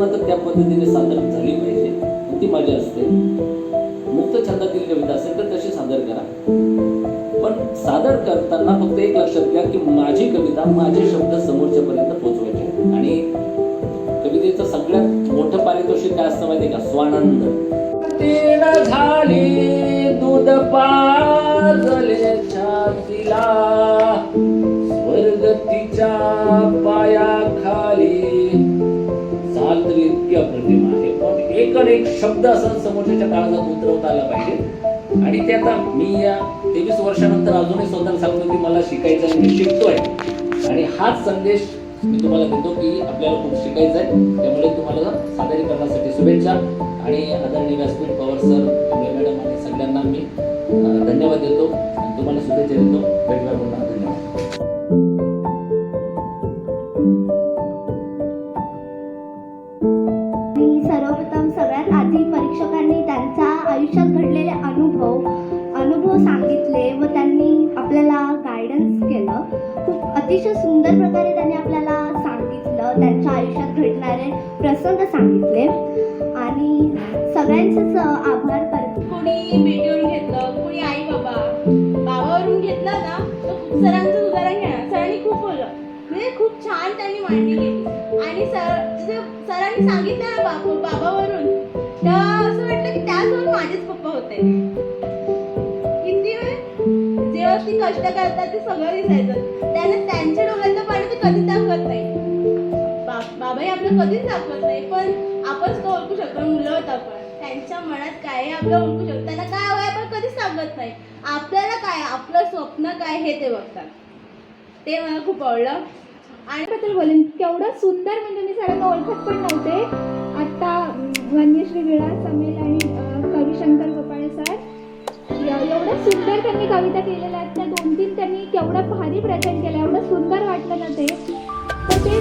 ना तर त्या पद्धतीने सादर झाली पाहिजे, ती मजा असते. मुक्त छंदातील कविता असेल तर तशी सादर करा, पण सादर करताना फक्त एक लक्षात घ्या की माझी कविता, माझे शब्द समोरच्यापर्यंत पोहोचवायचे. आणि कवितेचं सगळ्यात मोठं पारितोषिक काय असतं माहिती का? स्वानंद. तीन झाली दूध पाजले छातीला, स्वर्ग तिच्या पायाखाली. चाल तर इतकी अप्रतिम आहे, पण एक आणि एक शब्द असा समोरच्या काळजात उतरवता आला पाहिजे. आणि ते आता मी या 23 वर्षानंतर अजूनही स्वतःला सांगतो की मला शिकायचं आहे, मी शिकतोय. आणि हाच संदेश मी तुम्हाला देतो की आपल्याला खूप शिकायचं आहे. त्यामुळे तुम्हाला सादरीकरणासाठी शुभेच्छा. आणि आदरणीय व्यासपीठ पवार सर, मॅडम आणि सगळ्यांना मी धन्यवाद देतो आणि तुम्हाला शुभेच्छा देतो. भेटूया पुन्हा. धन्यवाद. सर्वप्रथम सगळ्यात आधी परीक्षकांनी त्यांच्या आयुष्यात घडलेले अनुभव सांगितले व त्यांनी आपल्याला गायडन्स केलं. खूप अतिशय सुंदर प्रकारे त्यांनी आपल्याला सांगितलं, त्यांच्या आयुष्यात घडणारे प्रसंग सांगितले. आणि सगळ्यांचेच आभार करते. कोणी बेटीवरून घेतलं, कोणी आई बाबावरून घेतलं ना, तर सरांचं उदाहरण घेणार. सरांनी खूप बोललं, म्हणजे खूप छान त्यांनी मांडणी केली. आणि सरांनी सांगितलं ना बाबावरून, तर असं वाटलं की त्याचवर माझेच पप्पा होते. किती जेव्हा ती कष्ट करतात ते सगळं दिसायचं. त्याने त्यांच्या डोळ्यातलं पाणी ते कधीच दाखवत नाही. बाबाही आपलं कधीच दाखवत नाही, पण आपणच तो ओळखू शकतो. मुलं होत आपण, त्यांच्या मनात काय आहे आपलं ओळखू शकतो. त्यांना काय हवं आपण कधीच सांगत नाही. आपल्याला काय, आपलं स्वप्न काय हे ते बघतात. ते मला खूप आवडलं. आणि बद्दल बोलेन, केवढं सुंदर, म्हणजे मी सरांना ओळखत पण नव्हते. आता वन्यश्री विलास समेल आणि कविशंकर गोपाळे सर एवढं सुंदर त्यांनी कविता केलेल्या आहेत. त्या 2-3 त्यांनी केवढं भारी प्रेझेंट केलं, एवढं सुंदर वाटलं ना ते. तर ते